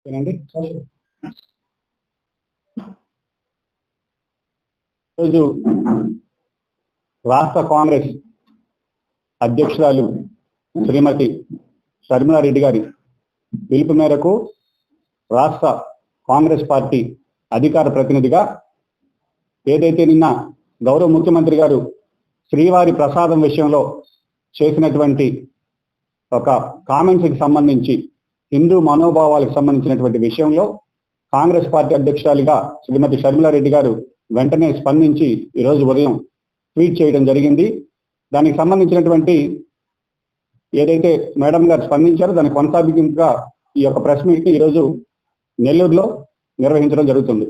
ఏనండి ఈరోజు రాష్ట్ర కాంగ్రెస్ అధ్యక్షురాలు శ్రీమతి షర్మిలారెడ్డి గారి పిలుపు మేరకు రాష్ట్ర కాంగ్రెస్ పార్టీ అధికార ప్రతినిధిగా ఏదైతే నిన్న గౌరవ ముఖ్యమంత్రి గారు శ్రీవారి ప్రసాదం విషయంలో చేసినటువంటి ఒక కామెంట్స్కి సంబంధించి హిందూ మనోభావాలకు సంబంధించినటువంటి విషయంలో కాంగ్రెస్ పార్టీ అధ్యక్షురాలిగా శ్రీమతి షర్మిలారెడ్డి గారు వెంటనే స్పందించి ఈరోజు ఉదయం ట్వీట్ చేయడం జరిగింది. దానికి సంబంధించినటువంటి ఏదైతే మేడం గారు స్పందించారో దానికి కొనసాగింపుగా ఈ యొక్క ప్రెస్ మీట్ ఈరోజు నెల్లూరులో నిర్వహించడం జరుగుతుంది.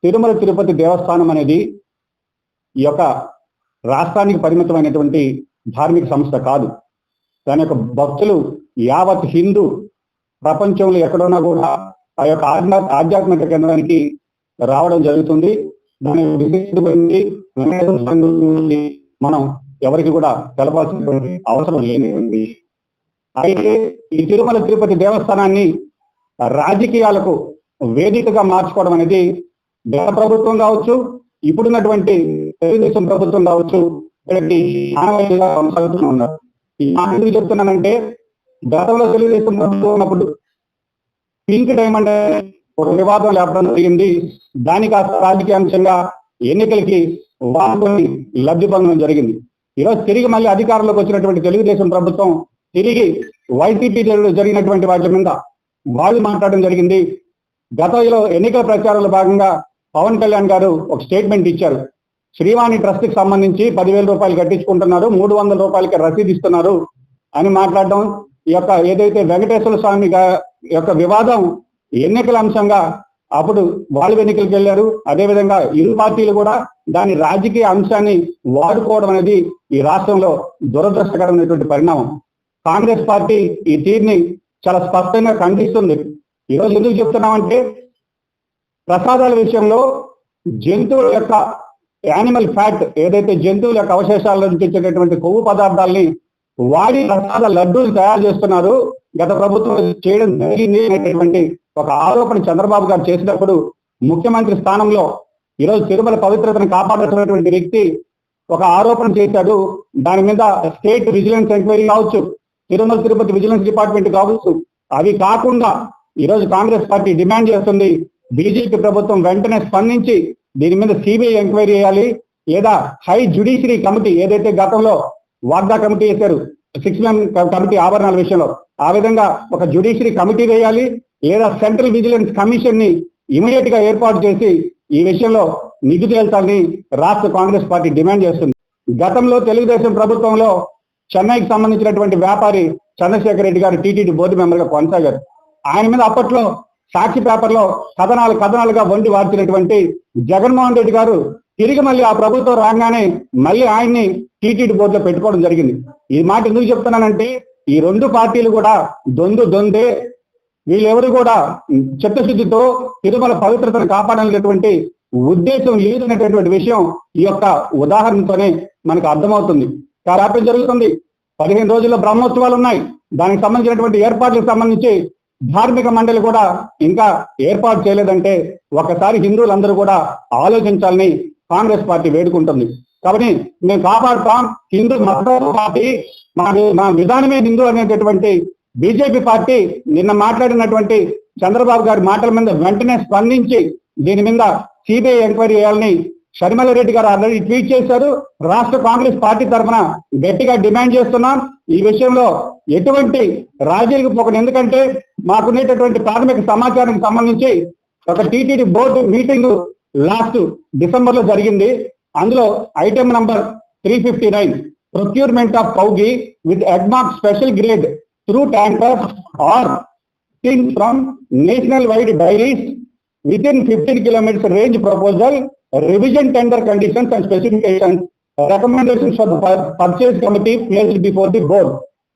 తిరుమల తిరుపతి దేవస్థానం అనేది ఈ యొక్క రాష్ట్రానికి పరిమితమైనటువంటి ధార్మిక సంస్థ కాదు. దాని యొక్క భక్తులు యావత్ హిందూ ప్రపంచంలో ఎక్కడున్నా కూడా ఆ యొక్క ఆధ్యాత్మిక కేంద్రానికి రావడం జరుగుతుంది. దాని మనం ఎవరికి కూడా తెలపాల్సినటువంటి అవసరం లేనిది. అయితే ఈ తిరుమల తిరుపతి దేవస్థానాన్ని రాజకీయాలకు వేదికగా మార్చుకోవడం అనేది గత ప్రభుత్వం కావచ్చు, ఇప్పుడున్నటువంటి తెలుగుదేశం ప్రభుత్వం కావచ్చు కొనసాగుతూ ఉన్నారు. ఎందుకు చెప్తున్నానంటే గతంలో తెలుగుదేశం ప్రభుత్వం ఉన్నప్పుడు పింక్ డైమండ్ ఒక వివాదం లేపడం జరిగింది. దానికి రాజకీయ అంశంగా ఎన్నికలకి వాడుకొని లబ్ధి పొందడం జరిగింది. ఈరోజు తిరిగి మళ్ళీ అధికారంలోకి వచ్చినటువంటి తెలుగుదేశం ప్రభుత్వం తిరిగి వైసీపీ జరిగినటువంటి వాటి మీద వాళ్ళు మాట్లాడడం జరిగింది. గతంలో ఎన్నికల ప్రచారంలో భాగంగా పవన్ కళ్యాణ్ గారు ఒక స్టేట్మెంట్ ఇచ్చారు. శ్రీవాణి ట్రస్ట్ కి సంబంధించి 10,000 రూపాయలు కట్టించుకుంటున్నారు, 300 రూపాయలకి రసీదు ఇస్తున్నారు అని మాట్లాడడం. ఈ యొక్క ఏదైతే వెంకటేశ్వర స్వామి యొక్క వివాదం ఎన్నికల అంశంగా అప్పుడు వాళ్ళు ఎన్నికలకు వెళ్ళారు. అదేవిధంగా ఇరు పార్టీలు కూడా దాని రాజకీయ అంశాన్ని వాడుకోవడం అనేది ఈ రాష్ట్రంలో దురదృష్టకరమైనటువంటి పరిణామం. కాంగ్రెస్ పార్టీ ఈ తీరుని చాలా స్పష్టంగా ఖండిస్తుంది. ఈరోజు ఎందుకు చెప్తున్నామంటే ప్రసాదాల విషయంలో జంతువుల యొక్క యానిమల్ ఫ్యాట్ ఏదైతే జంతువుల యొక్క అవశేషాల నుంచి వచ్చేటటువంటి కొవ్వు పదార్థాలని వాడి ప్రసాద లడ్డూలు తయారు చేస్తున్నారు, గత ప్రభుత్వం చేయడం జరిగింది అనేటటువంటి ఒక ఆరోపణ చంద్రబాబు గారు చేసినప్పుడు ముఖ్యమంత్రి స్థానంలో ఈరోజు తిరుమల పవిత్రతను కాపాడుతున్నటువంటి వ్యక్తి ఒక ఆరోపణ చేశాడు. దాని మీద స్టేట్ విజిలెన్స్ ఎంక్వైరీ కావచ్చు, తిరుమల తిరుపతి విజిలెన్స్ డిపార్ట్మెంట్ కావచ్చు. అవి కాకుండా ఈరోజు కాంగ్రెస్ పార్టీ డిమాండ్ చేస్తుంది బీజేపీ ప్రభుత్వం వెంటనే స్పందించి దీని మీద సిబిఐ ఎంక్వైరీ చేయాలి, లేదా హై జ్యుడిషియరీ కమిటీ ఏదైతే గతంలో వాగ్దా కమిటీ వేశారు 6 మెంబర్ కమిటీ ఆభరణాల విషయంలో, ఆ విధంగా ఒక జ్యుడిషియరీ కమిటీ వేయాలి, లేదా సెంట్రల్ విజిలెన్స్ కమిషన్ ని ఇమీడియట్ గా ఏర్పాటు చేసి ఈ విషయంలో నిధి తేల్చాలని రాష్ట్ర కాంగ్రెస్ పార్టీ డిమాండ్ చేస్తుంది. గతంలో తెలుగుదేశం ప్రభుత్వంలో చెన్నైకి సంబంధించినటువంటి వ్యాపారి చంద్రశేఖర్ రెడ్డి గారు టీటీడీ బోర్డు మెంబర్ గా కొనసాగారు. ఆయన మీద అప్పట్లో సాక్షి పేపర్లో కథనాలుగా వండి వార్చినటువంటి జగన్మోహన్ రెడ్డి గారు తిరిగి మళ్ళీ ఆ ప్రభుత్వం రాగానే మళ్ళీ ఆయన్ని టీటీడీ బోర్డులో పెట్టుకోవడం జరిగింది. ఈ మాట ఎందుకు చెప్తున్నానంటే ఈ రెండు పార్టీలు కూడా దొందే, వీళ్ళెవరు కూడా చిత్తశుద్ధితో తిరుమల పవిత్రతను కాపాడాలనేటువంటి ఉద్దేశం లేదనేటటువంటి విషయం ఈ యొక్క ఉదాహరణతోనే మనకు అర్థమవుతుంది. కాబట్టి జరుగుతుంది 15 రోజుల్లో బ్రహ్మోత్సవాలు ఉన్నాయి. దానికి సంబంధించినటువంటి ఏర్పాట్లకు సంబంధించి ధార్మిక మండలి కూడా ఇంకా ఏర్పాటు చేయలేదంటే ఒకసారి హిందువులందరూ కూడా ఆలోచించాలని కాంగ్రెస్ పార్టీ వేడుకుంటుంది. కాబట్టి మేము కాపాడుతాం, హిందూ మత పార్టీ, మా విధానమే హిందూ అనేటటువంటి బీజేపీ పార్టీ నిన్న మాట్లాడినటువంటి చంద్రబాబు గారి మాటల మీద వెంటనే స్పందించి దీని మీద సిబిఐ ఎంక్వైరీ చేయాలని షర్మిలారెడ్డి గారు ఆల్రెడీ ట్వీట్ చేశారు. రాష్ట్ర కాంగ్రెస్ పార్టీ తరఫున గట్టిగా డిమాండ్ చేస్తున్నాం. ఈ విషయంలో ఎటువంటి రాజీలకు పోకను, ఎందుకంటే మాకున్నటువంటి ప్రాథమిక సమాచారానికి సంబంధించి ఒక TTD board meeting last December లో జరిగింది. అందులో item number 359 procurement of cow ghee with Agmark special grade through tankers are from national wide dairies within 15 kilometers range proposal, revision tender conditions and specifications, recommendations for the purchase committee placed before the board.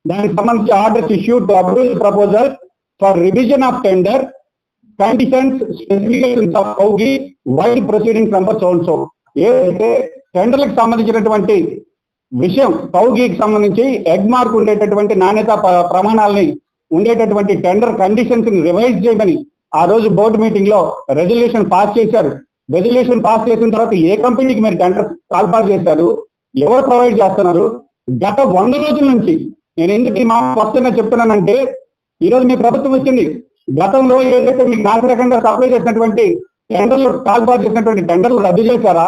Then summons the orders issued to approve the proposal for revision of tender conditions, specifications of cow ghee, wide proceedings numbers also. ఏదైతే టెండర్లకు సంబంధించినటువంటి విషయం cow ఘీకి సంబంధించి egg mark ఉండేటటువంటి నాణ్యత ప్రమాణాలని ఉండేటటువంటి tender conditions ని revise చేయమని ఆ రోజు బోర్డు మీటింగ్ లో రెజల్యూషన్ పాస్ చేశారు. రెజల్యూషన్ పాస్ చేసిన తర్వాత ఏ కంపెనీకి మీరు టెండర్ కాల్పాస్ చేశారు, ఎవరు ప్రొవైడ్ చేస్తున్నారు? గత 100 రోజుల నుంచి నేను ఎందుకు ఈ మాట స్పష్టంగా చెప్తున్నానంటే, ఈ రోజు మీ ప్రభుత్వం వచ్చింది. గతంలో ఏదైతే మీకు నాసిరకంగా సప్లై చేసినటువంటి టెండర్లు కాల్పాస్ చేసినటువంటి టెండర్లు రద్దు చేశారా?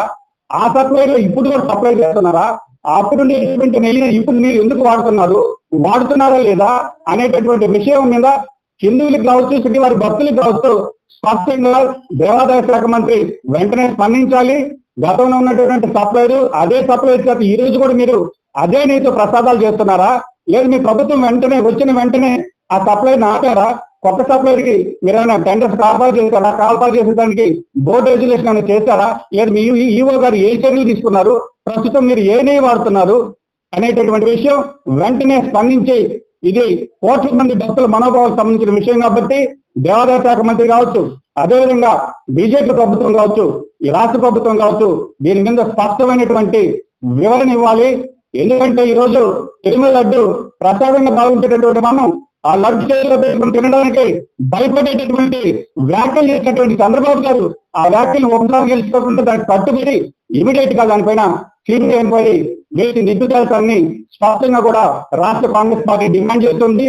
ఆ సప్లైలో ఇప్పుడు కూడా సప్లై చేస్తున్నారా? అప్పుడు ఇప్పుడు మీరు ఎందుకు వాడుతున్నారా లేదా అనేటటువంటి విషయం మీద హిందువులకు కావచ్చు, సిటీ వారి భక్తులకు కావచ్చు, స్పష్టంగా దేవాదాయ శాఖ మంత్రి వెంటనే స్పందించాలి. గతంలో ఉన్నటువంటి సప్లైలు అదే సప్లై చేత ఈ రోజు కూడా మీరు అదే నీతో ప్రసాదాలు చేస్తున్నారా? లేదు మీ ప్రభుత్వం వచ్చిన వెంటనే ఆ సప్లై ఆపారా? కొత్త సప్లైకి మీరైనా టెండర్స్ కాల్పాస్ చేసేదానికి బోర్డు రెగ్యులేషన్ ఏమైనా చేశారా? లేదు మీ ఈఓ గారు ఏ చర్యలు తీసుకున్నారు? ప్రస్తుతం మీరు ఏ నెయ్యి వాడుతున్నారు అనేటటువంటి విషయం వెంటనే స్పందించి, ఇది కోట్ల మంది భక్తుల మనోభావాలకు సంబంధించిన విషయం కాబట్టి దేవాదాయ శాఖ మంత్రి కావచ్చు, అదేవిధంగా బీజేపీ ప్రభుత్వం కావచ్చు, ఈ రాష్ట్ర ప్రభుత్వం కావచ్చు, దీని మీద స్పష్టమైనటువంటి వివరణ ఇవ్వాలి. ఎందుకంటే ఈ రోజు తిరుమల లడ్డు ప్రసాదంగా భావించేటటువంటి మనం ఆ లడ్డు చేతిలో పెట్టుకుని తినడానికి భయపడేటటువంటి వ్యాఖ్యలు చేసినటువంటి చంద్రబాబు గారు ఆ వ్యాఖ్యలు ఒకసారి గెలుచుకోకుండా దానికి కట్టుబడి ఇమీడియట్ గా దానిపైన సిబిఐ ఎంక్వైరీ వేసి నిద్దుతాల్సాన్ని స్పష్టంగా కూడా రాష్ట్ర కాంగ్రెస్ పార్టీ డిమాండ్ చేస్తుంది.